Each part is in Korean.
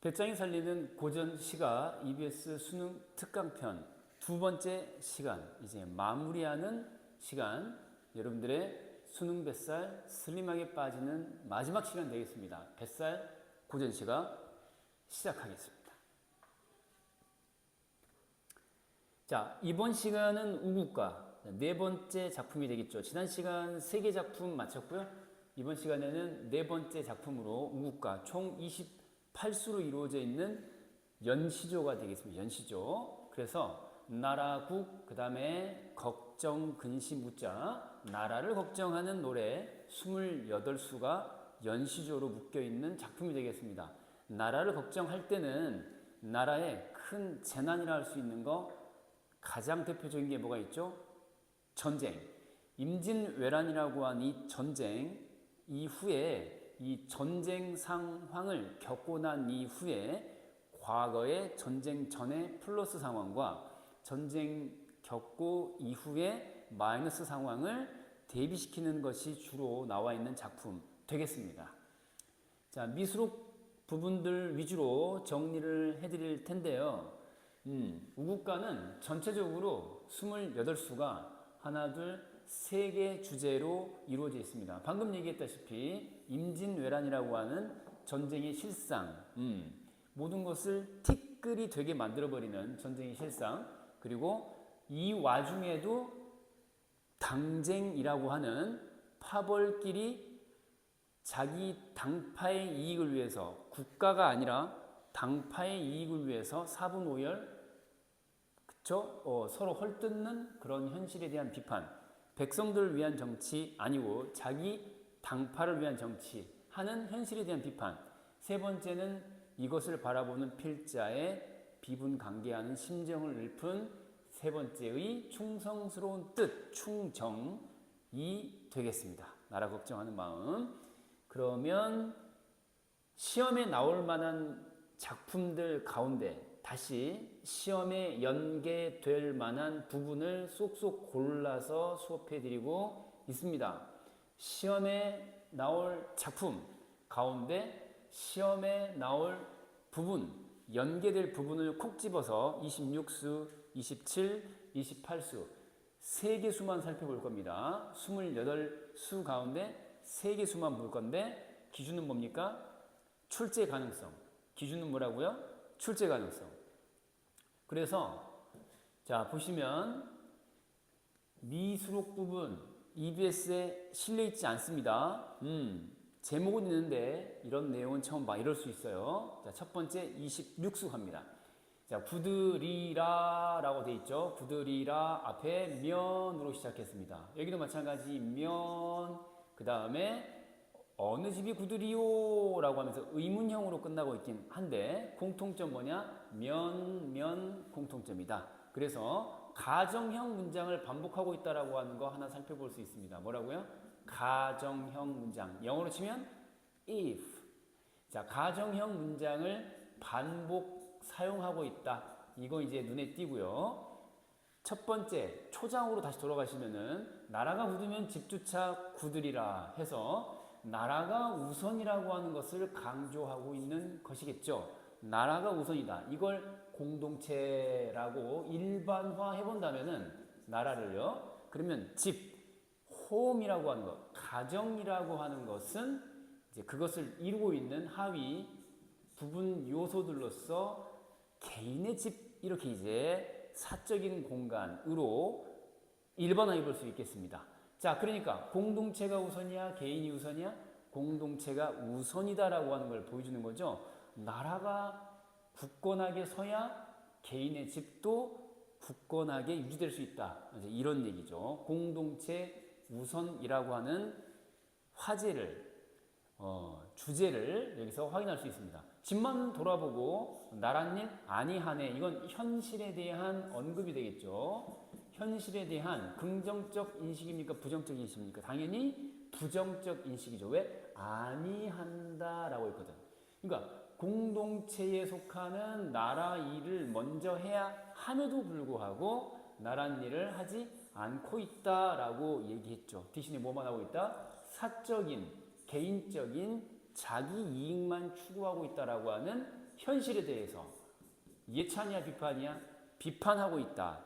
배짱이 살리는 고전 시가 EBS 수능 특강편 두 번째 시간, 이제 마무리하는 시간, 여러분들의 수능 뱃살 슬림하게 빠지는 마지막 시간 되겠습니다. 뱃살 고전 시가 시작하겠습니다. 자, 이번 시간은 우국가 네 번째 작품이 되겠죠. 지난 시간 3개 작품 마쳤고요. 이번 시간에는 네 번째 작품으로 우국가 총 28수로 이루어져 있는 연시조가 되겠습니다. 연시조. 그래서 나라국, 그 다음에 걱정, 근심, 무자, 나라를 걱정하는 노래 28수가 연시조로 묶여있는 작품이 되겠습니다. 나라를 걱정할 때는 나라에 큰 재난이라 할 수 있는 거 가장 대표적인 게 뭐가 있죠? 전쟁. 임진왜란이라고 한 이 전쟁 이후에 이 전쟁 상황을 겪고 난 이후에 과거의 전쟁 전의 플러스 상황과 전쟁 겪고 이후에 마이너스 상황을 대비시키는 것이 주로 나와 있는 작품 되겠습니다. 자, 미수록 부분들 위주로 정리를 해드릴 텐데요. 우국가는 전체적으로 28수가 하나, 둘, 3개 주제로 이루어져 있습니다. 방금 얘기했다시피 임진왜란이라고 하는 전쟁의 실상, 모든 것을 티끌이 되게 만들어버리는 전쟁의 실상, 그리고 이 와중에도 당쟁이라고 하는 파벌끼리 자기 당파의 이익을 위해서, 국가가 아니라 당파의 이익을 위해서 사분오열, 그쵸? 서로 헐뜯는 그런 현실에 대한 비판, 백성들을 위한 정치 아니고 자기 당파를 위한 정치 하는 현실에 대한 비판. 세 번째는 이것을 바라보는 필자의 비분관계하는 심정을 읊은 세 번째의 충성스러운 뜻, 충정이 되겠습니다. 나라 걱정하는 마음. 그러면 시험에 나올 만한 작품들 가운데 다시 시험에 연계될 만한 부분을 쏙쏙 골라서 수업해드리고 있습니다. 시험에 나올 작품 가운데 시험에 나올 부분, 연계될 부분을 콕 집어서 26수, 27, 28수 3개 수만 살펴볼 겁니다. 28수 가운데 3개 수만 볼 건데 기준은 뭡니까? 출제 가능성. 기준은 뭐라고요? 출제 가능성. 그래서 자 보시면 미수록 부분 EBS에 실려 있지 않습니다. 제목은 있는데 이런 내용은 처음 봐. 이럴 수 있어요. 자, 첫 번째 26수 갑니다. 자, 구드리라 라고 돼 있죠. 구드리라 앞에 면으로 시작했습니다. 여기도 마찬가지 면, 그 다음에 어느 집이 구드리요 라고 하면서 의문형으로 끝나고 있긴 한데 공통점 뭐냐? 면 공통점이다. 그래서 가정형 문장을 반복하고 있다라고 하는 거 하나 살펴볼 수 있습니다. 뭐라고요? 가정형 문장. 영어로 치면 if. 자, 가정형 문장을 반복 사용하고 있다. 이거 이제 눈에 띄고요. 첫 번째 초장으로 다시 돌아가시면은 나라가 굳으면 집주차 굳으리라 해서 나라가 우선이라고 하는 것을 강조하고 있는 것이겠죠. 나라가 우선이다. 이걸 공동체라고 일반화 해본다면은 나라를요. 그러면 집, 홈이라고 하는 것, 가정이라고 하는 것은 이제 그것을 이루고 있는 하위 부분 요소들로서 개인의 집 이렇게 이제 사적인 공간으로 일반화해 볼 수 있겠습니다. 자, 그러니까 공동체가 우선이야, 개인이 우선이야? 공동체가 우선이다라고 하는 걸 보여주는 거죠. 나라가 굳건하게 서야 개인의 집도 굳건하게 유지될 수 있다. 이런 얘기죠. 공동체 우선이라고 하는 화제를 주제를 여기서 확인할 수 있습니다. 집만 돌아보고 나랏일 아니하네. 이건 현실에 대한 언급이 되겠죠. 현실에 대한 긍정적 인식입니까? 부정적 인식입니까? 당연히 부정적 인식이죠. 왜? 아니한다라고 했거든. 그러니까 공동체에 속하는 나라 일을 먼저 해야 함에도 불구하고 나랏일을 하지 않고 있다라고 얘기했죠. 대신에 뭐만 하고 있다? 사적인, 개인적인 자기 이익만 추구하고 있다라고 하는 현실에 대해서 예찬이야 비판이야? 비판하고 있다.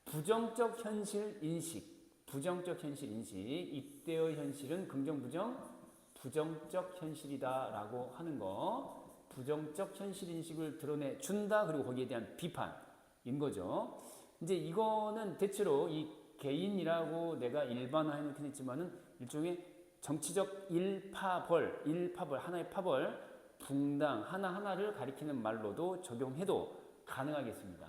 부정적 현실 인식, 부정적 현실 인식, 이때의 현실은 긍정 부정 부정적 현실이다라고 하는 거, 부정적 현실 인식을 드러내 준다. 그리고 거기에 대한 비판인 거죠. 이제 이거는 대체로 이 개인이라고 내가 일반화해 놓긴 했지만은 일종의 정치적 일파벌, 하나의 파벌, 붕당 하나하나를 가리키는 말로도 적용해도 가능하겠습니다.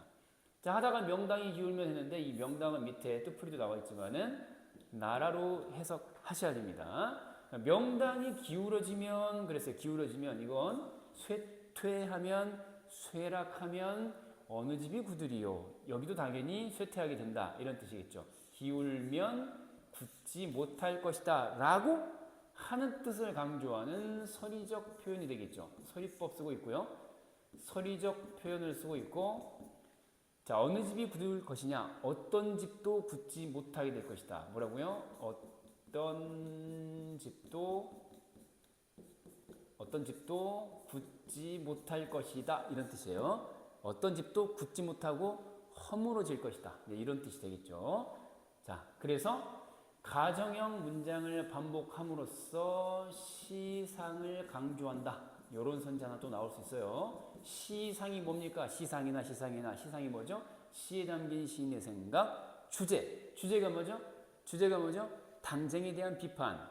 자, 하다가 명당이 기울면 했는데 이 명당은 밑에 뜻풀이도 나와 있지만은 나라로 해석하셔야 됩니다. 명당이 기울어지면, 그랬어요. 기울어지면 이건 쇠퇴하면, 쇠락하면 어느 집이 굳으리요. 여기도 당연히 쇠퇴하게 된다. 이런 뜻이겠죠. 기울면 굳지 못할 것이다 라고 하는 뜻을 강조하는 서리적 표현이 되겠죠. 서리법 쓰고 있고요. 서리적 표현을 쓰고 있고, 자, 어느 집이 굳을 것이냐? 어떤 집도 굳지 못하게 될 것이다. 뭐라고요? 어떤 집도 굳지 못할 것이다. 이런 뜻이에요. 어떤 집도 굳지 못하고 허물어질 것이다. 네, 이런 뜻이 되겠죠. 자, 그래서 가정형 문장을 반복함으로써 시상을 강조한다. 이런 선지 하나 또 나올 수 있어요. 시상이 뭡니까? 시상이 뭐죠? 시에 담긴 시인의 생각, 주제가 뭐죠? 당쟁에 대한 비판.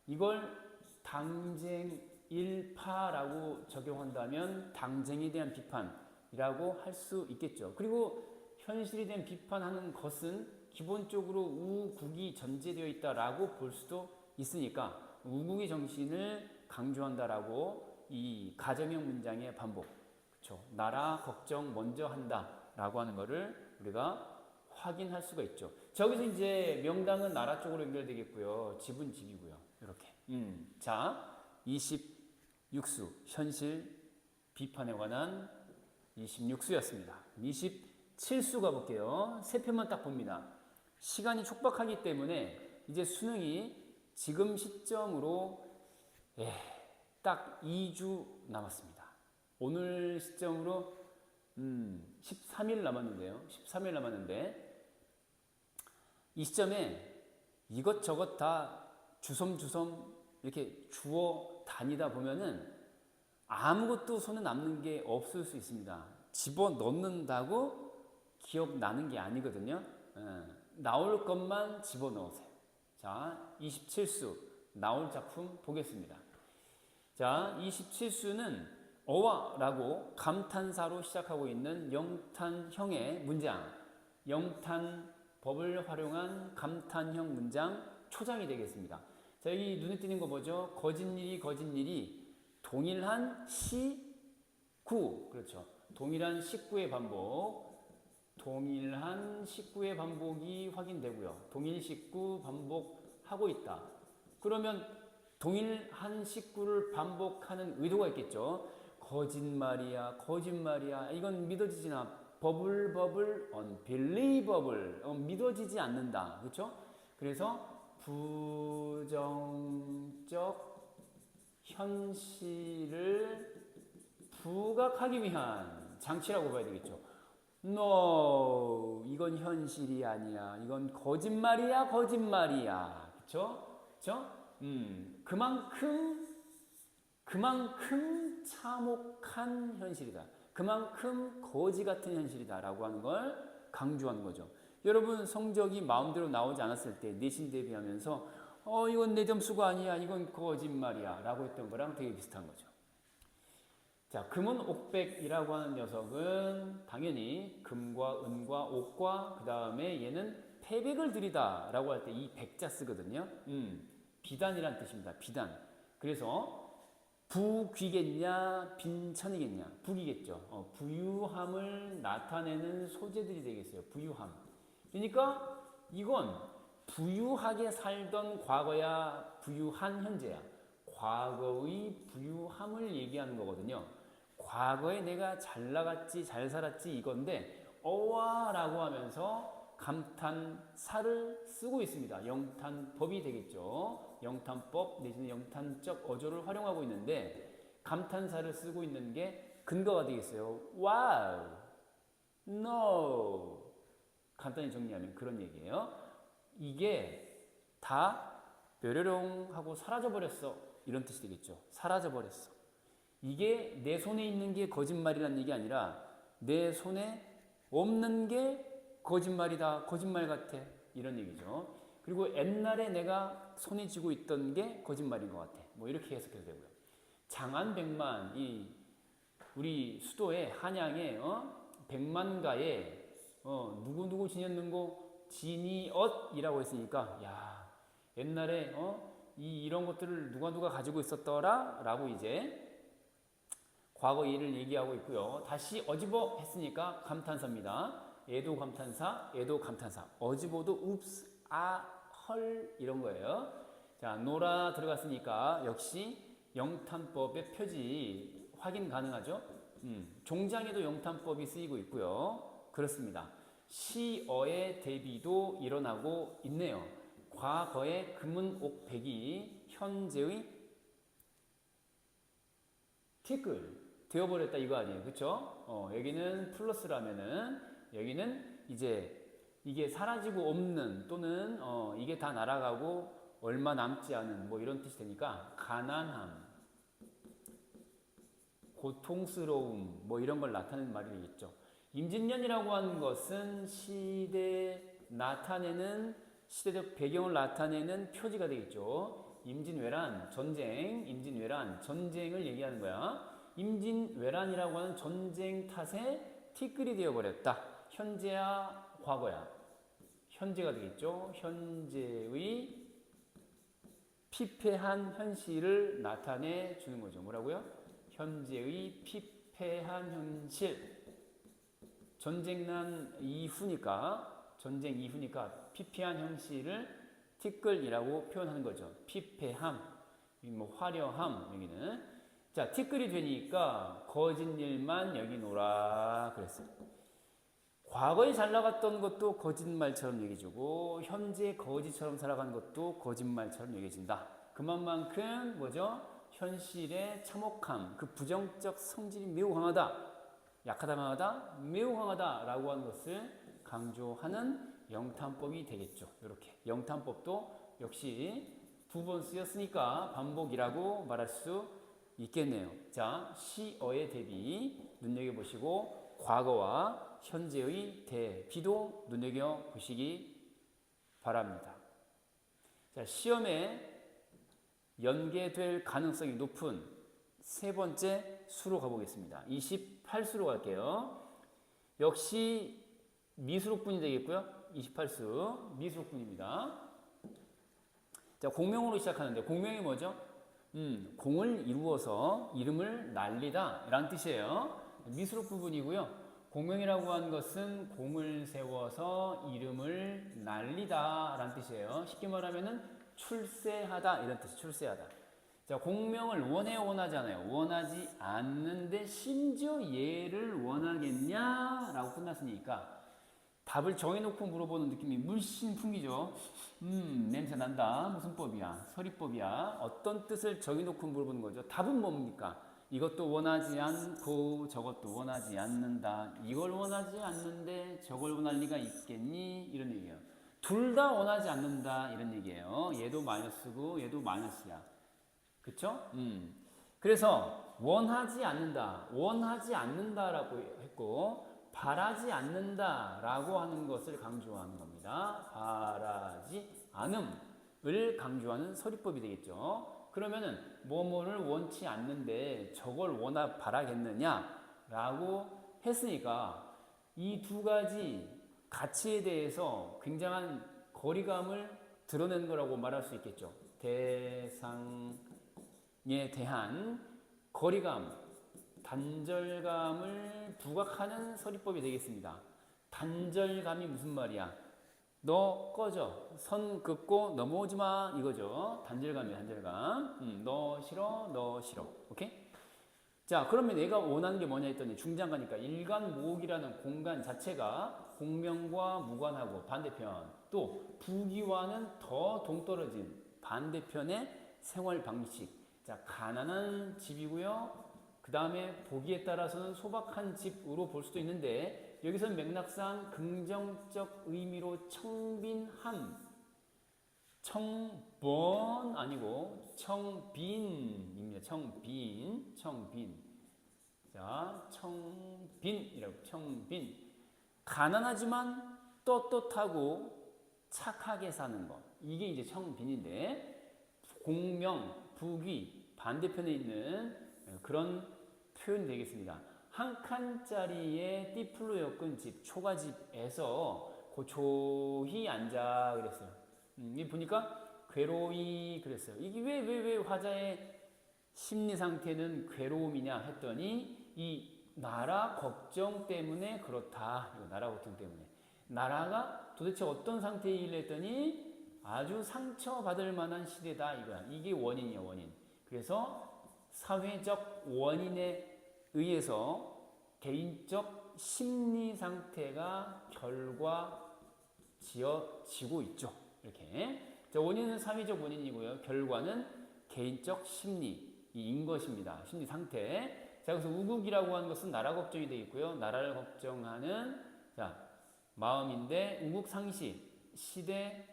이걸 당쟁 일파라고 적용한다면 당쟁에 대한 비판이라고 할 수 있겠죠. 그리고 현실에 대한 비판하는 것은 기본적으로 우국이 전제되어 있다라고 볼 수도 있으니까 우국의 정신을 강조한다라고 이 가정형 문장의 반복, 그렇죠? 나라 걱정 먼저 한다라고 하는 거를 우리가 확인할 수가 있죠. 저기서 이제 명당은 나라 쪽으로 연결되겠고요. 집은 집이고요. 이렇게. 자, 26수 현실 비판에 관한 26수였습니다. 27수 가볼게요. 세 편만 딱 봅니다. 시간이 촉박하기 때문에 이제 수능이 지금 시점으로 딱 2주 남았습니다. 오늘 시점으로 13일 남았는데요. 13일 남았는데 이 시점에 이것저것 다 주섬주섬 이렇게 주워 다니다 보면은 아무것도 손에 남는 게 없을 수 있습니다. 집어넣는다고 기억나는 게 아니거든요. 나올 것만 집어넣으세요. 자, 27수 나올 작품 보겠습니다. 자, 27수는 어와라고 감탄사로 시작하고 있는 영탄형의 문장, 영탄법을 활용한 감탄형 문장 초장이 되겠습니다. 자, 여기 눈에 띄는 거 뭐죠? 거짓일이 동일한 시구, 그렇죠. 동일한 식구의 반복이 확인되고요. 동일 식구 반복하고 있다. 그러면 동일한 식구를 반복하는 의도가 있겠죠. 거짓말이야. 이건 믿어지지 않아. 버블, unbelievable. 믿어지지 않는다. 그렇죠? 그래서 부정적 현실을 부각하기 위한 장치라고 봐야 되겠죠. No, 이건 현실이 아니야. 이건 거짓말이야. 그렇죠? 그만큼 참혹한 현실이다. 그만큼 거지 같은 현실이다라고 하는 걸 강조하는 거죠. 여러분 성적이 마음대로 나오지 않았을 때 내신 대비하면서 이건 내 점수가 아니야. 이건 거짓말이야. 라고 했던 거랑 되게 비슷한 거죠. 자, 금은 옥백이라고 하는 녀석은 당연히 금과 은과 옥과 그 다음에 얘는 패백을 드리다 라고 할 때 이 백자 쓰거든요. 비단이란 뜻입니다. 비단. 그래서 부귀겠냐 빈천이겠냐. 부귀겠죠. 부유함을 나타내는 소재들이 되겠어요. 부유함. 그러니까 이건 부유하게 살던 과거야, 부유한 현재야. 과거의 부유함을 얘기하는 거거든요. 과거에 내가 잘 나갔지, 잘 살았지 이건데 어와라고 하면서 감탄사를 쓰고 있습니다. 영탄법이 되겠죠. 영탄법 내지는 영탄적 어조를 활용하고 있는데 감탄사를 쓰고 있는 게 근거가 되겠어요. Wow, no. 간단히 정리하면 그런 얘기예요. 이게 다 뾰로롱 하고 사라져 버렸어. 이런 뜻이 되겠죠. 사라져 버렸어. 이게 내 손에 있는 게 거짓말이라는 얘기 아니라 내 손에 없는 게 거짓말이다. 거짓말 같아. 이런 얘기죠. 그리고 옛날에 내가 손에 쥐고 있던 게 거짓말인 것 같아. 뭐 이렇게 해석해도 되고요. 장안백만, 이 우리 수도에 한양에 백만가에 누구 지녔는고 진이엇이라고 했으니까 야 옛날에 이런 것들을 누가 가지고 있었더라 라고 이제 과거 일을 얘기하고 있고요. 다시 어지버 했으니까 감탄사입니다. 애도 감탄사, 애도 감탄사. 어지버도 읍스, 헐 이런 거예요. 자, 노라 들어갔으니까 역시 영탄법의 표지 확인 가능하죠. 종장에도 영탄법이 쓰이고 있고요. 그렇습니다. 시어의 대비도 일어나고 있네요. 과거의 금은 옥백이 현재의 티끌 되어버렸다 이거 아니에요. 그쵸? 여기는 플러스라면은 여기는 이제 이게 사라지고 없는 또는 이게 다 날아가고 얼마 남지 않은 뭐 이런 뜻이 되니까 가난함, 고통스러움 뭐 이런 걸 나타내는 말이 되겠죠. 임진년이라고 하는 것은 시대적 배경을 나타내는 표지가 되겠죠. 임진왜란, 임진왜란, 전쟁을 얘기하는 거야. 임진왜란이라고 하는 전쟁 탓에 티끌이 되어버렸다. 현재야, 과거야. 현재가 되겠죠. 현재의 피폐한 현실을 나타내 주는 거죠. 뭐라고요? 현재의 피폐한 현실. 전쟁 이후니까 피폐한 현실을 티끌이라고 표현하는 거죠. 피폐함, 뭐 화려함 여기는. 자, 티끌이 되니까 거짓 일만 여기노라 그랬어요. 과거에 잘 나갔던 것도 거짓말처럼 여겨지고 현재 거짓처럼 살아간 것도 거짓말처럼 여겨진다. 그만큼 뭐죠? 현실의 참혹함, 그 부정적 성질이 매우 강하다. 약하다 강하다? 매우 강하다 라고 하는 것을 강조하는 영탄법이 되겠죠. 이렇게 영탄법도 역시 두 번 쓰였으니까 반복이라고 말할 수 있겠네요. 자, 시어의 대비 눈여겨보시고 과거와 현재의 대비도 눈여겨보시기 바랍니다. 자, 시험에 연계될 가능성이 높은 세 번째 수로 가보겠습니다. 28수로 갈게요. 역시 미수록분이 되겠고요. 28수 미수록분입니다. 자, 공명으로 시작하는데 공명이 뭐죠? 공을 이루어서 이름을 날리다 라는 뜻이에요. 미수록 부분이고요. 공명이라고 하는 것은 공을 세워서 이름을 날리다 라는 뜻이에요. 쉽게 말하면은 출세하다 이런 뜻이 출세하다. 자, 공명을 원하지 않아요. 원하지 않는데 심지어 얘를 원하겠냐 라고 끝났으니까 답을 정해놓고 물어보는 느낌이 물씬 풍기죠. 냄새 난다. 무슨 법이야? 서리법이야. 어떤 뜻을 정해놓고 물어보는 거죠. 답은 뭡니까? 이것도 원하지 않고 저것도 원하지 않는다. 이걸 원하지 않는데 저걸 원할 리가 있겠니? 이런 얘기예요. 둘 다 원하지 않는다. 이런 얘기예요. 얘도 마이너스고 얘도 마이너스야. 그쵸? 그래서 원하지 않는다라고 했고 바라지 않는다라고 하는 것을 강조하는 겁니다. 바라지 않음을 강조하는 서리법이 되겠죠. 그러면은 뭐뭐를 원치 않는데 저걸 바라겠느냐라고 했으니까 이 두 가지 가치에 대해서 굉장한 거리감을 드러낸 거라고 말할 수 있겠죠. 대상에 대한 거리감, 단절감을 부각하는 서리법이 되겠습니다. 단절감이 무슨 말이야? 너 꺼져. 선 긋고 넘어오지 마. 이거죠. 단절감이야, 단절감. 너 싫어. 오케이? 자, 그러면 내가 원하는 게 뭐냐 했더니 중장가니까 일간모옥이라는 공간 자체가 공명과 무관하고 반대편 또 부귀와는 더 동떨어진 반대편의 생활 방식. 자, 가난한 집이고요. 그 다음에 보기에 따라서는 소박한 집으로 볼 수도 있는데 여기서 맥락상 긍정적 의미로 청빈함, 청번 아니고 청빈입니다. 청빈. 자, 청빈이라고 청빈. 가난하지만 떳떳하고 착하게 사는 것. 이게 이제 청빈인데 공명, 부귀 반대편에 있는 그런 표현이 되겠습니다. 한 칸짜리의 띠플로 엮은 집, 초가집에서 고초히 앉아 그랬어요. 이 보니까 괴로이 그랬어요. 이게 왜 화자의 심리 상태는 괴로움이냐 했더니 이 나라 걱정 때문에 그렇다. 이거 나라 걱정 때문에. 나라가 도대체 어떤 상태이길래 했더니 아주 상처받을 만한 시대다 이거야. 이게 원인이야, 원인. 그래서 사회적 원인에 의해서 개인적 심리 상태가 결과지어지고 있죠. 이렇게. 자, 원인은 사회적 원인이고요. 결과는 개인적 심리인 것입니다. 심리 상태. 자, 그래서 우국이라고 하는 것은 나라 걱정이 되겠고요. 나라를 걱정하는 자, 마음인데 우국상시, 시대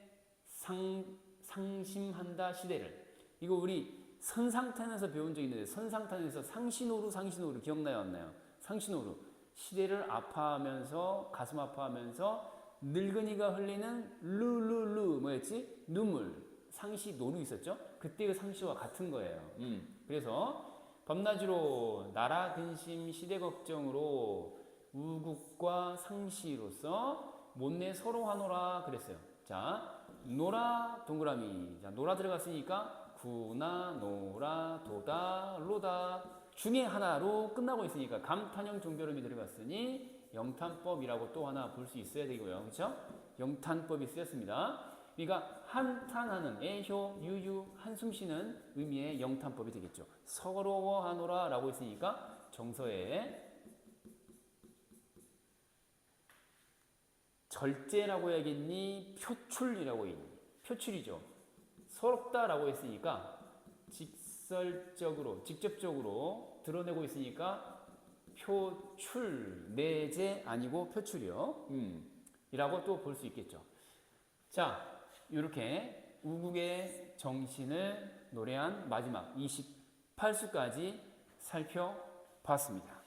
상심한다 시대를. 이거 우리 선상탄에서 배운 적 있는데 선상탄에서 상신호루 기억나요 안 나요? 상신호루 시대를 아파하면서 가슴 아파하면서 늙은이가 흘리는 루루루 뭐였지? 눈물 상시 노루 있었죠? 그때 그 상시와 같은 거예요. 그래서 밤낮으로 나라 근심 시대 걱정으로 우국과 상시로서 못내 서로 하노라 그랬어요. 자, 노라 동그라미. 자, 노라 들어갔으니까 구나, 노라, 도다, 로다 중에 하나로 끝나고 있으니까 감탄형 종결음이 들어갔으니 영탄법이라고 또 하나 볼 수 있어야 되고요. 그렇죠? 영탄법이 쓰였습니다. 그러니까 한탄하는 애효, 유유, 한숨 쉬는 의미의 영탄법이 되겠죠. 서러워하노라 라고 했으니까 정서에 절제라고 해야겠니? 표출이라고 해야겠니? 표출이죠. 서럽다라고 했으니까 직접적으로 드러내고 있으니까 표출, 내재 아니고 표출이요. 이라고 또 볼 수 있겠죠. 자, 이렇게 우국의 정신을 노래한 마지막 28수까지 살펴봤습니다.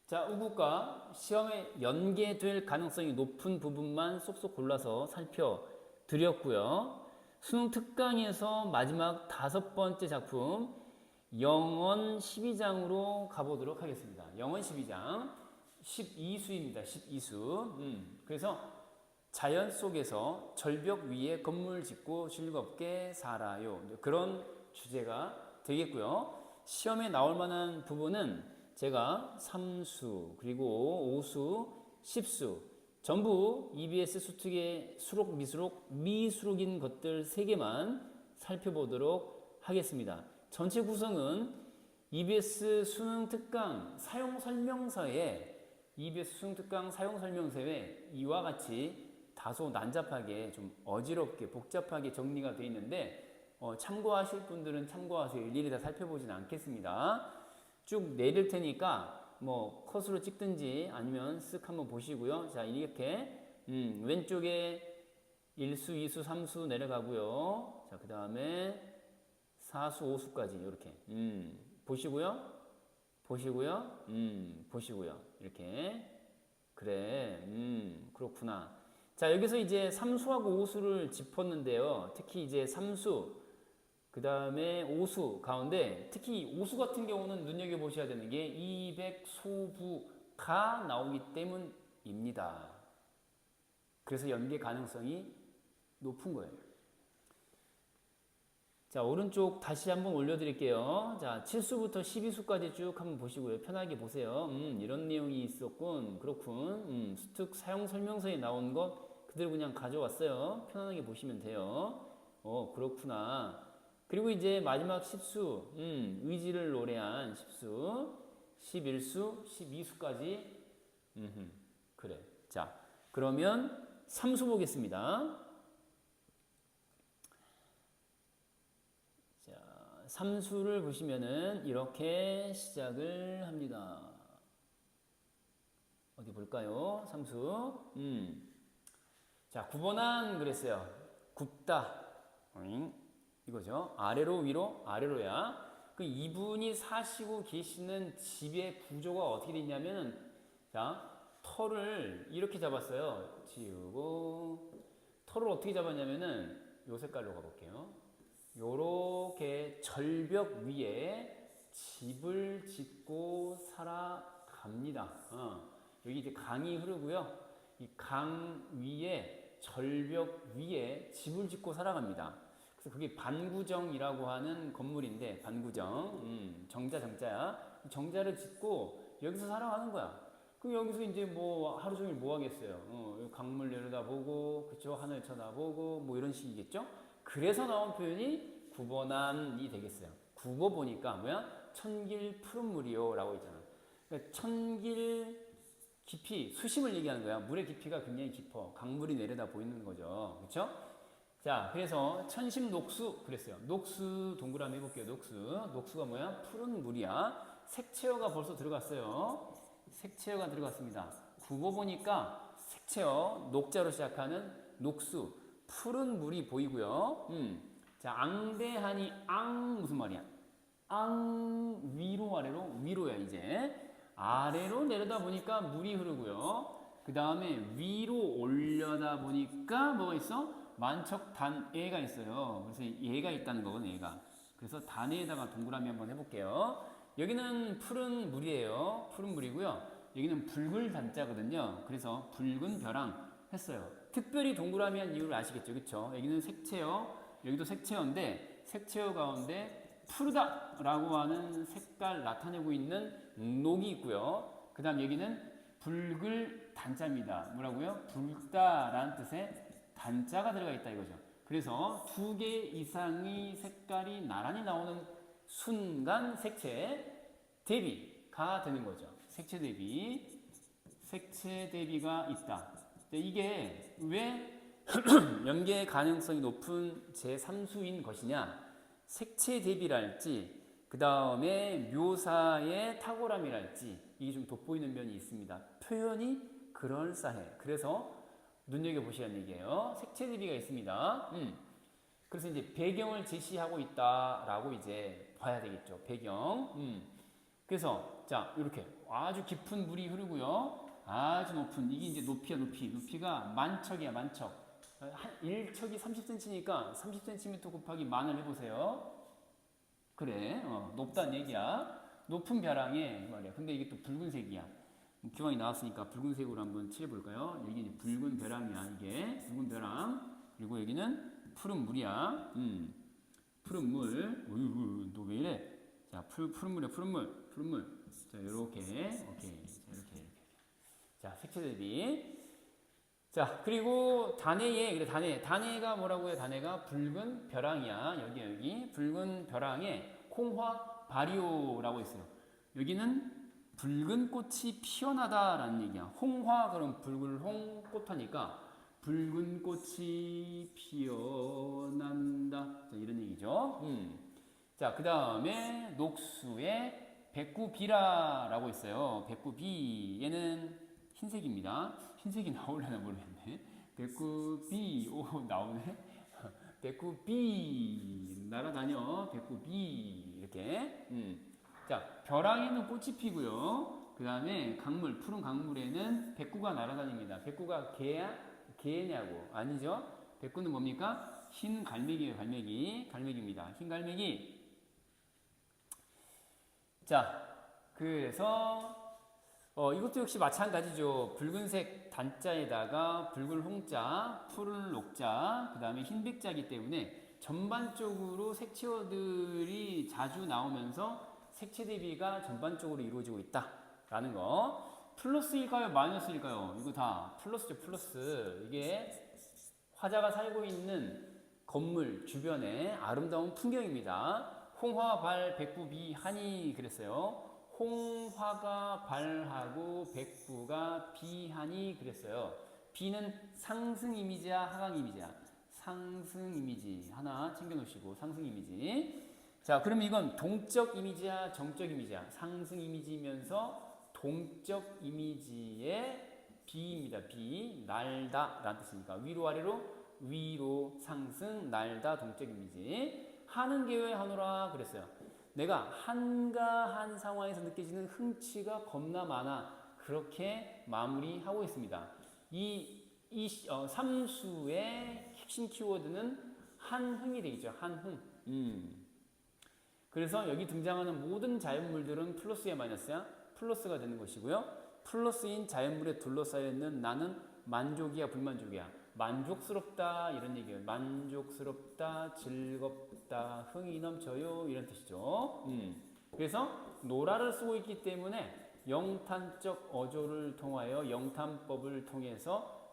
자, 우국과 시험에 연계될 가능성이 높은 부분만 쏙쏙 골라서 살펴드렸고요. 수능 특강에서 마지막 5번째 작품 영언 12장으로 가보도록 하겠습니다. 영언 12장 12수입니다. 12수. 그래서 자연 속에서 절벽 위에 건물 짓고 즐겁게 살아요. 그런 주제가 되겠고요. 시험에 나올 만한 부분은 제가 3수, 그리고 5수, 10수 전부 EBS 수특의 수록, 미수록인 것들 3개만 살펴보도록 하겠습니다. 전체 구성은 EBS 수능 특강 사용 설명서에 이와 같이 다소 난잡하게 좀 어지럽게 복잡하게 정리가 되어 있는데 참고하실 분들은 참고하세요. 일일이 다 살펴보진 않겠습니다. 쭉 내릴 테니까 뭐 컷으로 찍든지 아니면 쓱 한번 보시고요. 자, 이렇게 왼쪽에 1수, 2수, 3수 내려가고요. 자, 그 다음에 4수, 5수까지 이렇게 보시고요. 이렇게 그래, 그렇구나. 자, 여기서 이제 3수하고 5수를 짚었는데요. 특히 이제 3수 그 다음에 5수 가운데 특히 5수 같은 경우는 눈여겨보셔야 되는 게 200소부가 나오기 때문입니다. 그래서 연계 가능성이 높은 거예요. 자, 오른쪽 다시 한번 올려드릴게요. 자, 7수부터 12수까지 쭉 한번 보시고요. 편하게 보세요. 이런 내용이 있었군. 그렇군. 수특 사용 설명서에 나온 거 그대로 그냥 가져왔어요. 편안하게 보시면 돼요. 그렇구나. 그리고 이제 마지막 10수, 의지를 노래한 10수, 11수, 12수까지, 그래. 자, 그러면 3수 보겠습니다. 삼수를 보시면은 이렇게 시작을 합니다. 어디 볼까요? 삼수. 자, 굽어난 그랬어요. 굽다. 이거죠. 아래로 위로 아래로야. 그 이분이 사시고 계시는 집의 구조가 어떻게 돼 있냐면은 자, 털을 이렇게 잡았어요. 지우고 털을 어떻게 잡았냐면은 요 색깔로 가볼게요. 요렇게 절벽 위에 집을 짓고 살아갑니다. 여기 이제 강이 흐르고요. 이 강 위에 절벽 위에 집을 짓고 살아갑니다. 그래서 그게 반구정이라고 하는 건물인데 반구정, 정자 정자야. 정자를 짓고 여기서 살아가는 거야. 그럼 여기서 이제 뭐 하루 종일 뭐 하겠어요? 강물 내려다보고 그쵸 하늘 쳐다보고 뭐 이런 식이겠죠? 그래서 나온 표현이 굽어난이 되겠어요. 굽어 보니까 뭐야? 천길 푸른 물이요라고 있잖아. 그러니까 천길 깊이 수심을 얘기하는 거야. 물의 깊이가 굉장히 깊어. 강물이 내려다 보이는 거죠. 그렇죠? 자, 그래서 천심녹수 그랬어요. 녹수 동그라미 해볼게요. 녹수가 뭐야? 푸른 물이야. 색채어가 벌써 들어갔어요. 색채어가 들어갔습니다. 굽어보니까 색채어 녹자로 시작하는 녹수 푸른 물이 보이고요. 자, 앙대하니 앙 무슨 말이야? 앙 위로 아래로 위로야 이제. 아래로 내려다 보니까 물이 흐르고요. 그 다음에 위로 올려다 보니까 뭐가 있어? 만척 단애가 있어요. 그래서 얘가 있다는 거거든요. 얘가. 그래서 단애에다가 동그라미 한번 해볼게요. 여기는 푸른 물이에요. 푸른 물이고요. 여기는 붉은 단자거든요. 그래서 붉은 벼랑 했어요. 특별히 동그라미 한 이유를 아시겠죠? 그쵸? 여기는 색채어, 여기도 색채어인데 색채어 가운데 푸르다라고 하는 색깔 나타내고 있는 녹이 있고요. 그 다음 여기는 붉을 단자입니다. 뭐라고요? 붉다라는 뜻의 단자가 들어가 있다 이거죠. 그래서 두 개 이상의 색깔이 나란히 나오는 순간 색채 대비가 되는 거죠. 색채 대비가 있다. 이게 왜 연계 가능성이 높은 제3수인 것이냐? 색채 대비랄지 그 다음에 묘사의 탁월함이랄지 이게 좀 돋보이는 면이 있습니다. 표현이 그럴싸해. 그래서 눈여겨보시라는 얘기예요. 색채 대비가 있습니다. 그래서 이제 배경을 제시하고 있다라고 이제 봐야 되겠죠. 배경. 그래서 자 이렇게 아주 깊은 물이 흐르고요. 아주 높은 이게 이제 높이야 높이가 만척이야 만척. 한 1척이 30cm니까 30cm 곱하기 만을 해보세요. 그래, 높다는 얘기야. 높은 벼랑에 말이야. 근데 이게 또 붉은색이야. 기왕이 나왔으니까 붉은색으로 한번 칠해볼까요? 여기 이제 붉은 벼랑이야. 이게 붉은 벼랑. 그리고 여기는 푸른 물이야. 푸른 물. 어휴, 너 왜 이래? 자, 푸른 물이야. 푸른 물. 자, 요렇게. 오케이. 자, 이렇게. 자, 색채 대비. 자, 그리고 단해가 뭐라고요? 단해가 붉은 벼랑이야. 여기 붉은 벼랑에 홍화 발효라고 있어요. 여기는 붉은 꽃이 피어나다라는 얘기야. 홍화 그럼 붉은 홍꽃하니까 붉은 꽃이 피어난다. 자, 이런 얘기죠. 자, 그 다음에 녹수에 백구비라라고 있어요. 백구비 얘는 흰색입니다. 흰색이 나오려나 모르겠네. 백구비 나오네. 백구비 날아다녀. 백구비 이렇게. 자, 벼랑에는 꽃이 피고요. 그 다음에 푸른 강물에는 백구가 날아다닙니다. 백구가 개냐고? 아니죠. 백구는 뭡니까? 흰 갈매기예요. 갈매기입니다. 흰 갈매기. 자, 그래서 이것도 역시 마찬가지죠. 붉은색 단자에다가 붉은 홍자, 푸른 녹자, 그 다음에 흰 백자이기 때문에 전반적으로 색채어들이 자주 나오면서 색채 대비가 전반적으로 이루어지고 있다라는 거. 플러스일까요? 마이너스일까요? 이거 다 플러스죠. 플러스. 이게 화자가 살고 있는 건물 주변의 아름다운 풍경입니다. 홍화 발 백구비 하니 그랬어요. 홍화가 발하고 백구가 비하니 그랬어요. 비는 상승 이미지야 하강 이미지야? 상승 이미지 하나 챙겨 놓으시고 상승 이미지. 자, 그러면 이건 동적 이미지야, 정적 이미지야? 상승 이미지면서 동적 이미지의 비입니다. 비, 날다 라는 뜻이니까 위로 아래로, 위로 상승, 날다 동적 이미지. 하는 게 왜 하노라 그랬어요. 내가 한가한 상황에서 느껴지는 흥취가 겁나 많아. 그렇게 마무리하고 있습니다. 삼수의 핵심 키워드는 한흥이 되겠죠. 한흥. 그래서 여기 등장하는 모든 자연물들은 플러스야 마이너스야? 플러스가 되는 것이고요. 플러스인 자연물에 둘러싸여 있는 나는 만족이야 불만족이야? 만족스럽다 이런 얘기예요. 만족스럽다, 즐겁다, 흥이 넘쳐요 이런 뜻이죠. 그래서 노라를 쓰고 있기 때문에 영탄적 어조를 통하여 영탄법을 통해서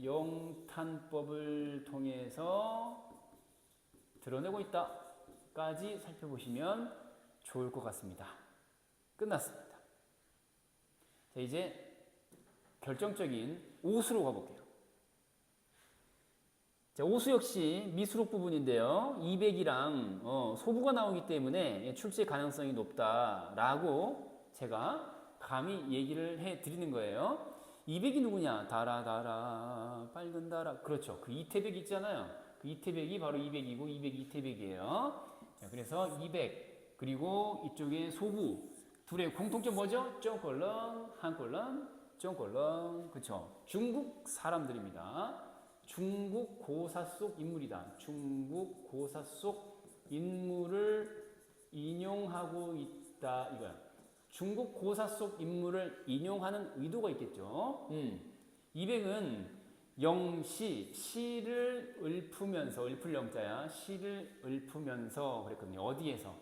영탄법을 통해서 드러내고 있다까지 살펴보시면 좋을 것 같습니다. 끝났습니다. 자, 이제 결정적인 오수로 가볼게요. 자, 오수 역시 미수록 부분인데요. 200이랑 소부가 나오기 때문에 출제 가능성이 높다라고 제가 감히 얘기를 해드리는 거예요. 200이 누구냐? 달아 빨간 달아. 그렇죠. 그 이태백 있잖아요. 그 이태백이 바로 200이고 200 이태백이에요. 자, 그래서 200 그리고 이쪽에 소부 둘의 공통점 뭐죠? 쫑꼴렁 한꼴렁 쫑꼴렁. 그렇죠. 중국 사람들입니다. 중국 고사 속 인물이다. 중국 고사 속 인물을 인용하고 있다 이거야. 중국 고사 속 인물을 인용하는 의도가 있겠죠. 200은 영시, 시를 읊으면서, 읊을 영자야. 시를 읊으면서 그랬거든요. 어디에서?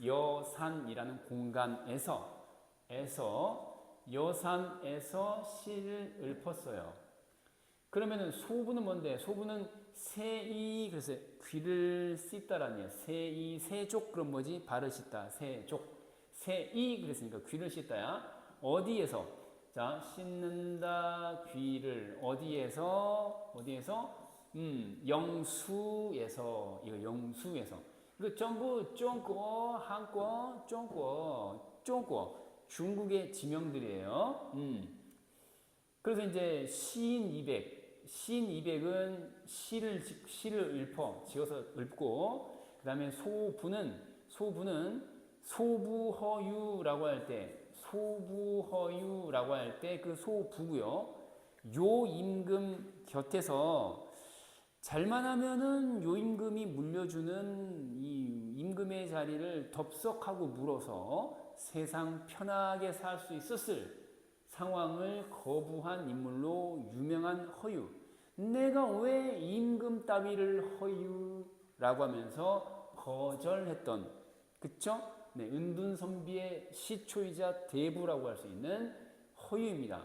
여산이라는 공간에서 여산에서 시를 읊었어요. 그러면은 소부는 뭔데? 소부는 세이, 그래서 귀를 씻다라는 얘기야. 세이, 세족, 그럼 뭐지? 발을 씻다. 세족. 세이, 그랬으니까 귀를 씻다야. 어디에서? 자, 씻는다, 귀를. 어디에서? 영수에서. 이거 영수에서. 이거 전부 쫑꼬, 한꼬, 쫑꼬. 중국의 지명들이에요. 그래서 이제 시인 200은 시를 읊어, 지어서 읊고, 그 다음에 소부는 소부허유라고 할 때 그 소부고요. 요 임금 곁에서 잘만 하면은 요 임금이 물려주는 이 임금의 자리를 덥석하고 물어서 세상 편하게 살 수 있었을 상황을 거부한 인물로 유명한 허유. 내가 왜 임금 따위를 허유라고 하면서 거절했던, 그쵸? 네, 은둔선비의 시초이자 대부라고 할 수 있는 허유입니다.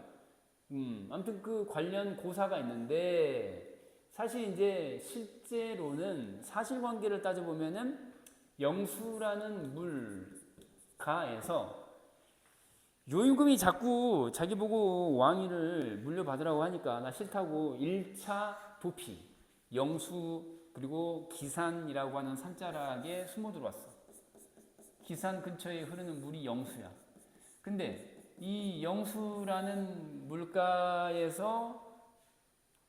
아무튼 그 관련 고사가 있는데, 사실 이제 실제로는 사실관계를 따져보면은 영수라는 물가에서 요임금이 자꾸 자기 보고 왕위를 물려받으라고 하니까 나 싫다고 1차 도피, 영수 그리고 기산이라고 하는 산자락에 숨어 들어왔어. 기산 근처에 흐르는 물이 영수야. 근데 이 영수라는 물가에서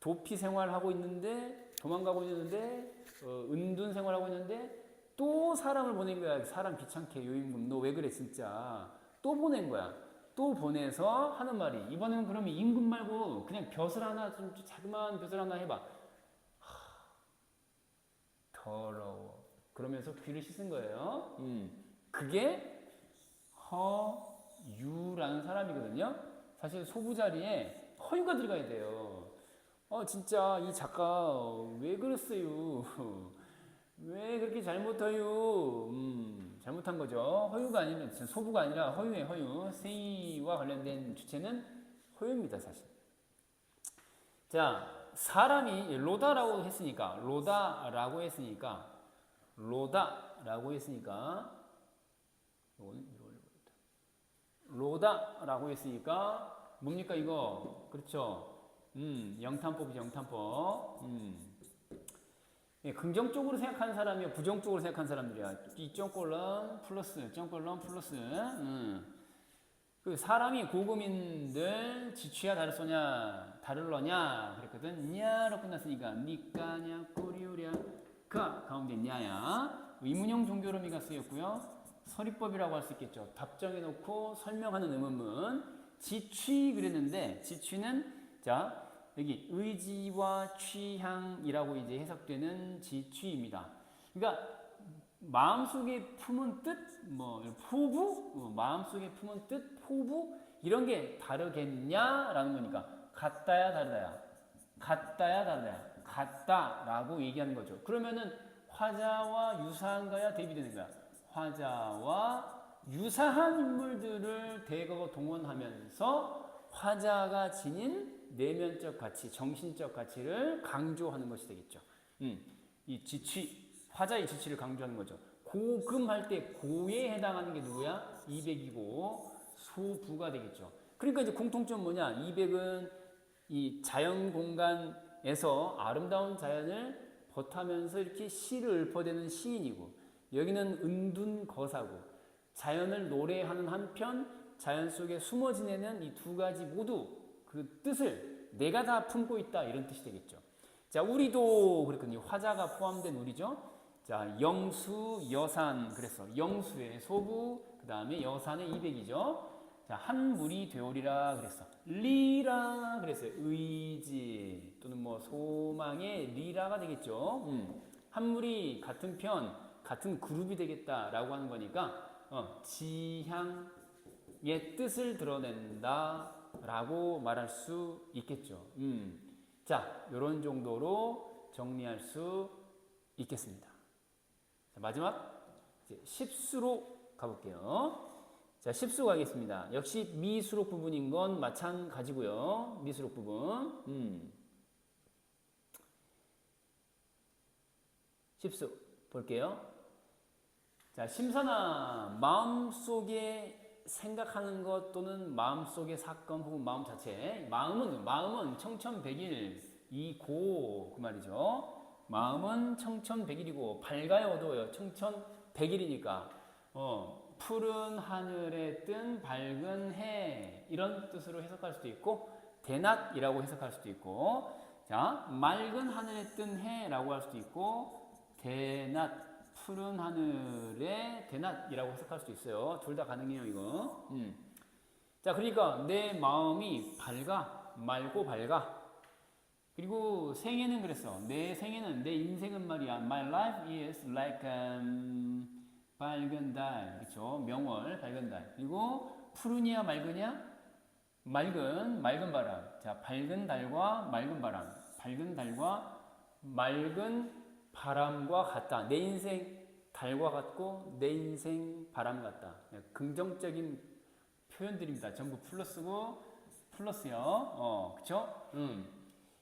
도피 생활하고 있는데, 도망가고 있는데, 은둔 생활하고 있는데 또 사람을 보낸 거야. 사람 귀찮게 요임금 너 왜 그래 진짜. 또 보낸 거야. 또 보내서 하는 말이, 이번에는 그러면 임금 말고 그냥 벼슬 하나, 좀 자그마한 벼슬 하나 해봐. 더러워. 그러면서 귀를 씻은 거예요. 그게 허유라는 사람이거든요. 사실 소부 자리에 허유가 들어가야 돼요. 진짜 이 작가 왜 그랬어요? 왜 그렇게 잘못해요? 잘못한 거죠. 허유가 아니면, 소부가 아니라 허유예요, 허유. 세이와 관련된 주체는 허유입니다, 사실. 자, 사람이 로다라고 했으니까, 뭡니까 이거? 그렇죠. 영탄법이죠, 영탄법. 예, 긍정적으로 생각하는 사람이야, 부정적으로 생각하는 사람들이야. 이 점꼴런 플러스, 점꼴런 플러스. 그 사람이 고금인들 지취야 다를소냐 다를러냐 그랬거든. 냐로 끝났으니까 니까냐 꼬리오랴 가 가운데 냐야. 의문형 종교로미가 쓰였고요. 서리법이라고 할 수 있겠죠. 답정해 놓고 설명하는 의문문. 지취 그랬는데 지취는 자 여기 의지와 취향이라고 이제 해석되는 지취입니다. 그러니까 마음속에 품은 뜻, 뭐 포부, 마음속에 품은 뜻, 포부 이런 게 다르겠냐라는 거니까 같다야 다르다야, 같다야 다르다야, 같다라고 얘기하는 거죠. 그러면은 화자와 유사한가야 대비되는 거야. 화자와 유사한 인물들을 대거 동원하면서 화자가 지닌 내면적 가치, 정신적 가치를 강조하는 것이 되겠죠. 이 지취, 화자의 지취를 강조하는 거죠. 고금할 때 고에 해당하는 게 누구야? 200이고 소부가 되겠죠. 그러니까 이제 공통점 뭐냐? 200은 이 자연 공간에서 아름다운 자연을 벗하면서 이렇게 시를 읊어대는 시인이고 여기는 은둔거사고 자연을 노래하는 한편 자연 속에 숨어 지내는 이 두 가지 모두 그 뜻을 내가 다 품고 있다 이런 뜻이 되겠죠. 자, 우리도 그랬거든요. 화자가 포함된 우리죠. 자, 영수, 여산 그래서 영수의 소부, 그 다음에 여산의 200이죠. 자, 한 물이 되오리라 그랬어. 리라 그랬어요. 의지 또는 뭐 소망의 리라가 되겠죠. 한 물이 같은 편, 같은 그룹이 되겠다라고 하는 거니까 지향의 뜻을 드러낸다라고 말할 수 있겠죠. 자, 이런 정도로 정리할 수 있겠습니다. 자, 마지막 이제 십수로 가볼게요. 자, 십수 가겠습니다. 역시 미수록 부분인 건 마찬가지고요. 미수록 부분. 십수 볼게요. 자, 심선아, 마음속에 생각하는 것 또는 마음속의 사건 혹은 마음 자체. 마음은 청천백일 이고 그 말이죠. 마음은 청천백일이고 밝아요 어두워요? 청천백일이니까 푸른 하늘에 뜬 밝은 해 이런 뜻으로 해석할 수도 있고 대낮이라고 해석할 수도 있고 자 맑은 하늘에 뜬 해라고 할 수도 있고 대낮 푸른 하늘에 대낮이라고 해석할 수도 있어요. 둘 다 가능해요 이거. 자 그러니까 내 마음이 밝아 맑고 밝아. 그리고 생애는 그랬어. 내 생애는 내 인생은 말이야. My life is like 밝은 달, 그렇죠? 명월, 밝은 달. 그리고 푸르냐 맑으냐? 맑은 바람. 자, 밝은 달과 맑은 바람. 밝은 달과 맑은 바람과 같다. 내 인생 달과 같고 내 인생 바람 같다. 긍정적인 표현들입니다. 전부 플러스고 플러스요. 그렇죠?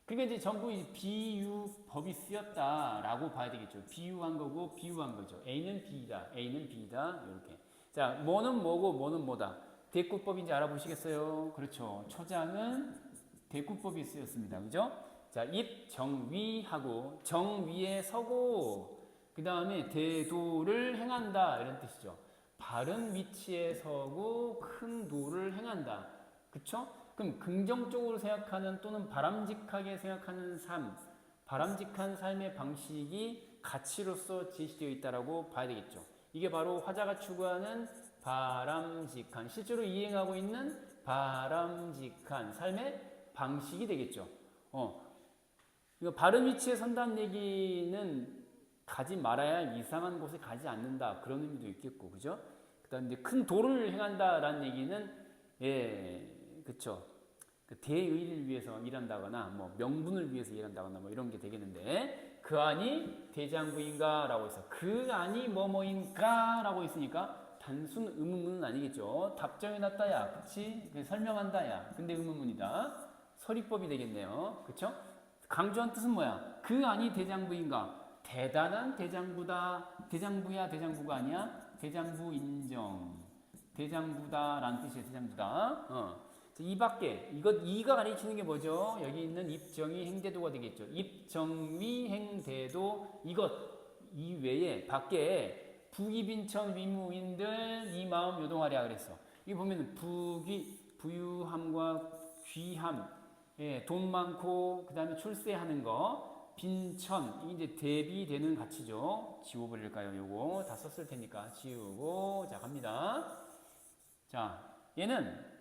그게 이제 전부 비유법이 쓰였다라고 봐야 되겠죠. 비유한 거고 비유한 거죠. A는 B이다. A는 B이다. 이렇게. 자, 뭐는 뭐고 뭐는 뭐다. 대꾸법인지 알아보시겠어요? 그렇죠. 초장은 대꾸법이 쓰였습니다. 그죠? 자, 입 정위하고 정위에 서고 그 다음에 대도를 행한다 이런 뜻이죠. 바른 위치에 서고 큰 도를 행한다. 그쵸? 그럼 긍정적으로 생각하는 또는 바람직하게 생각하는 삶, 바람직한 삶의 방식이 가치로서 제시되어 있다고 봐야 되겠죠. 이게 바로 화자가 추구하는 바람직한, 실제로 이행하고 있는 바람직한 삶의 방식이 되겠죠. 그러니까 바른 위치에 선다는 얘기는 가지 말아야 할 이상한 곳에 가지 않는다 그런 의미도 있겠고, 그죠? 그다음 이제 큰 도를 행한다라는 얘기는 그쵸. 그 대의를 위해서 일한다거나, 뭐, 명분을 위해서 일한다거나, 뭐, 이런 게 되겠는데, 그 안이 대장부인가? 라고 해서, 그 안이 뭐뭐인가? 라고 했으니까, 단순 의문문은 아니겠죠. 답정해놨다야. 그치? 설명한다야. 근데 의문문이다. 서리법이 되겠네요. 그쵸? 강조한 뜻은 뭐야? 그 안이 대장부인가? 대단한 대장부다. 대장부야, 대장부가 아니야? 대장부 인정. 대장부다 라는 뜻이에요. 대장부다. 이 밖에 이가 가리키는 게 뭐죠? 여기 있는 입정위 행대도가 되겠죠. 입정위 행대도 이것 이외에 밖에 부귀빈천 위무인들 이 마음 요동하랴 그랬어. 이 보면 부유함과 귀함, 예, 돈 많고 그다음에 출세하는 거, 빈천 이제 대비되는 가치죠. 지워버릴까요? 요거 다 썼을 테니까 지우고 자 갑니다. 자 얘는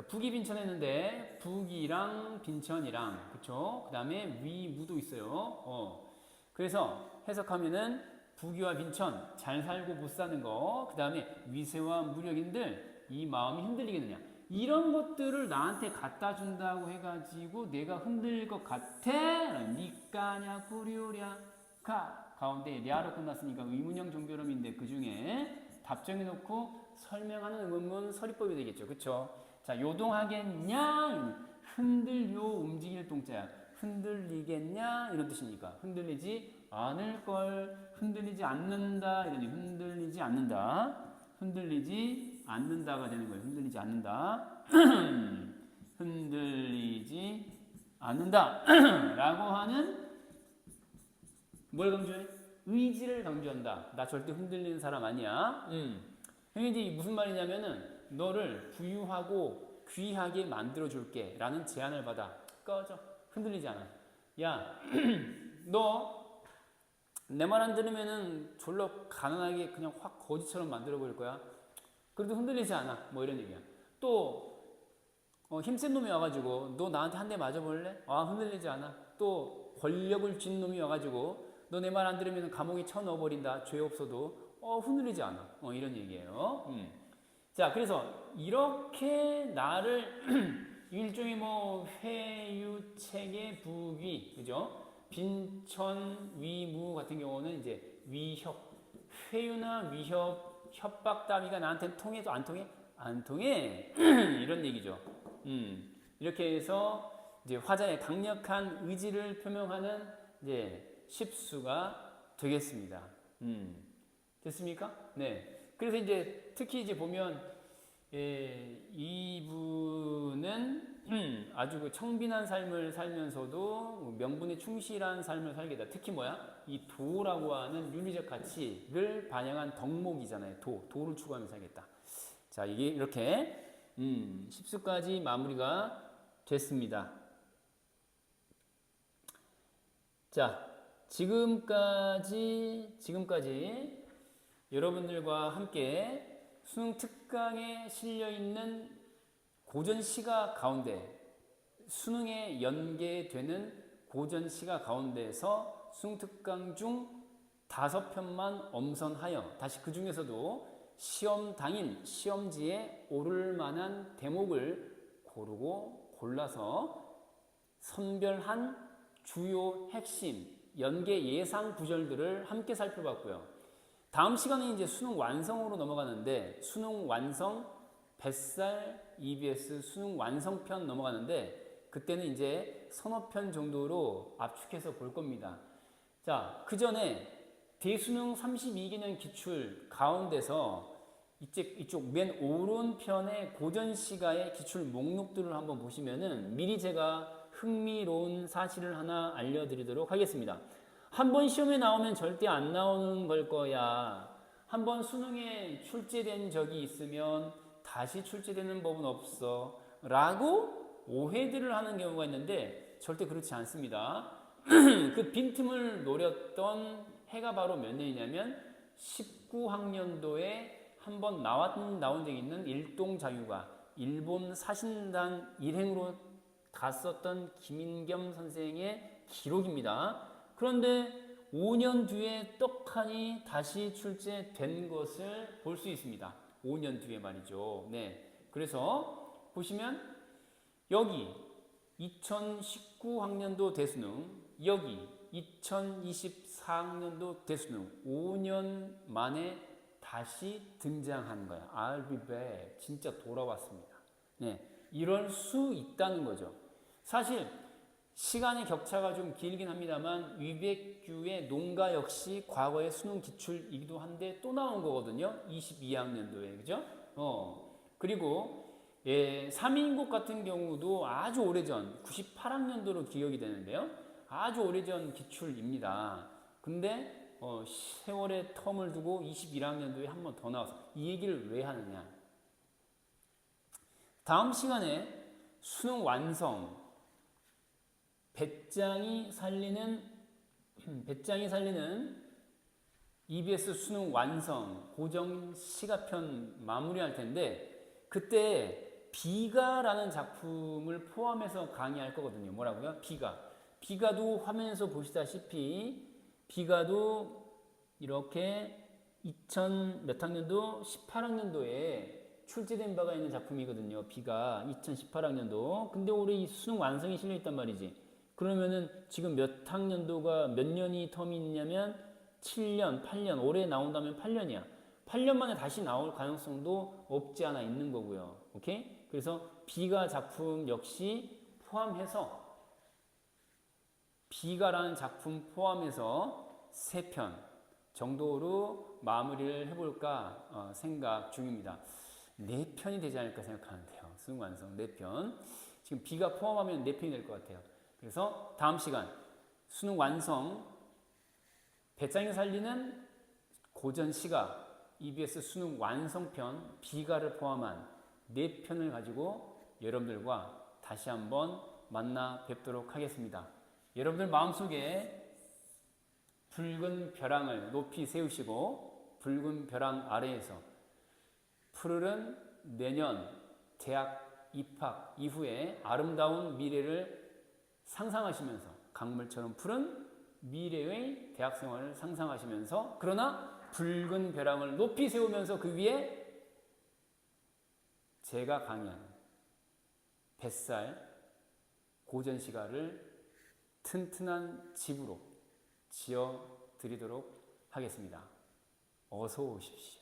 부귀빈천 했는데 부귀랑 빈천이랑 그쵸? 그 다음에 위무도 있어요. 그래서 해석하면은 부귀와 빈천 잘 살고 못 사는 거, 그 다음에 위세와 무력인들 이 마음이 흔들리겠느냐 이런 것들을 나한테 갖다 준다고 해가지고 내가 흔들릴 것 같아? 니까냐 꾸리오랴 가 가운데 랴로 끝났으니까 의문형 종결음인데 그 중에 답정해놓고 설명하는 의문문 서리법이 되겠죠. 그쵸? 자, 요동하겠냐? 흔들요 움직일 동자야. 흔들리겠냐? 이런 뜻이니까. 흔들리지 않을 걸, 흔들리지 않는다. 이러니 흔들리지 않는다. 흔들리지 않는다가 되는 거예요. 흔들리지 않는다. 흔들리지 않는다. 라고 하는 뭘 강조해? 의지를 강조한다. 나 절대 흔들리는 사람 아니야. 이게 무슨 말이냐면은 너를 부유하고 귀하게 만들어줄게 라는 제안을 받아. 꺼져. 흔들리지 않아. 야, 너 내 말 안 들으면은 졸라 가난하게 그냥 확 거지처럼 만들어버릴 거야. 그래도 흔들리지 않아. 뭐 이런 얘기야. 또 힘센 놈이 와가지고 너 나한테 한 대 맞아볼래? 아 흔들리지 않아. 또 권력을 쥔 놈이 와가지고 너 내 말 안 들으면 감옥에 쳐넣어버린다. 죄 없어도 흔들리지 않아. 이런 얘기예요. 자, 그래서 이렇게 나를 일종의 뭐 회유체계 부귀, 그죠? 빈천 위무 같은 경우는 이제 위협, 회유나 위협, 협박 따위가 나한테 통해도 안 통해? 안 통해. 이런 얘기죠. 이렇게 해서 이제 화자의 강력한 의지를 표명하는 이제 십수가 되겠습니다. 됐습니까? 네. 그래서 이제 특히 이제 보면 이분은 아주 그 청빈한 삶을 살면서도 명분에 충실한 삶을 살겠다. 특히 뭐야? 이 도라고 하는 윤리적 가치를 반영한 덕목이잖아요. 도를 추구하며 살겠다. 자, 이게 이렇게 10수까지 마무리가 됐습니다. 자, 지금까지 여러분들과 함께 수능 특강에 실려있는 고전 시가 가운데 수능에 연계되는 고전 시가 가운데에서 수능 특강 중 5편만 엄선하여 다시 그 중에서도 시험 당일 시험지에 오를 만한 대목을 고르고 골라서 선별한 주요 핵심 연계 예상 구절들을 함께 살펴봤고요. 다음 시간에 이제 수능 완성으로 넘어가는데 수능 완성 뱃살 EBS 수능 완성편 넘어가는데 그때는 이제 서너 편 정도로 압축해서 볼 겁니다. 자, 그 전에 대수능 32개년 기출 가운데서 이쪽 맨 오른편의 고전시가의 기출 목록들을 한번 보시면은 미리 제가 흥미로운 사실을 하나 알려드리도록 하겠습니다. 한 번 시험에 나오면 절대 안 나오는 걸 거야. 한 번 수능에 출제된 적이 있으면 다시 출제되는 법은 없어. 라고 오해들을 하는 경우가 있는데 절대 그렇지 않습니다. 그 빈틈을 노렸던 해가 바로 몇 년이냐면 19학년도에 한 번 나온 적이 있는 일동자유가 일본 사신단 일행으로 갔었던 김인겸 선생의 기록입니다. 그런데 5년 뒤에 떡하니 다시 출제된 것을 볼 수 있습니다. 5년 뒤에 말이죠. 네. 그래서 보시면 여기 2019학년도 대수능, 여기 2024학년도 대수능 5년 만에 다시 등장한 거야. I'll be back. 진짜 돌아왔습니다. 네. 이럴 수 있다는 거죠. 사실 시간의 격차가 좀 길긴 합니다만 위백규의 농가 역시 과거의 수능 기출이기도 한데 또 나온 거거든요. 22학년도에. 그죠? 그리고 예, 3인국 같은 경우도 아주 오래전 98학년도로 기억이 되는데요. 아주 오래전 기출입니다. 근데 세월의 텀을 두고 21학년도에 한 번 더 나와서 이 얘기를 왜 하느냐. 다음 시간에 수능 완성, 배짱이 살리는 EBS 수능 완성 고정 시가편 마무리할 텐데 그때 비가라는 작품을 포함해서 강의할 거거든요. 뭐라고요? 비가도 화면에서 보시다시피 비가도 이렇게 2000 몇 학년도 18학년도에 출제된 바가 있는 작품이거든요. 비가 2018학년도. 근데 올해 이 수능 완성이 실려 있단 말이지. 그러면은 지금 몇 학년도가 몇 년이 텀이 있냐면 7년, 8년, 올해 나온다면 8년이야. 8년 만에 다시 나올 가능성도 없지 않아 있는 거고요. 오케이? 그래서 비가 작품 역시 포함해서 비가라는 작품 포함해서 3편 정도로 마무리를 해볼까 생각 중입니다. 4편이 되지 않을까 생각하는데요. 수능 완성 4편. 지금 비가 포함하면 4편이 될 것 같아요. 그래서 다음 시간 수능 완성 배짱이 살리는 고전 시가 EBS 수능 완성편 비가를 포함한 4편을 가지고 여러분들과 다시 한번 만나 뵙도록 하겠습니다. 여러분들 마음속에 붉은 벼랑을 높이 세우시고 붉은 벼랑 아래에서 푸르른 내년 대학 입학 이후에 아름다운 미래를 상상하시면서 강물처럼 푸른 미래의 대학 생활을 상상하시면서 그러나 붉은 벼랑을 높이 세우면서 그 위에 제가 강의한 뱃살 고전 시가를 튼튼한 집으로 지어 드리도록 하겠습니다. 어서 오십시오.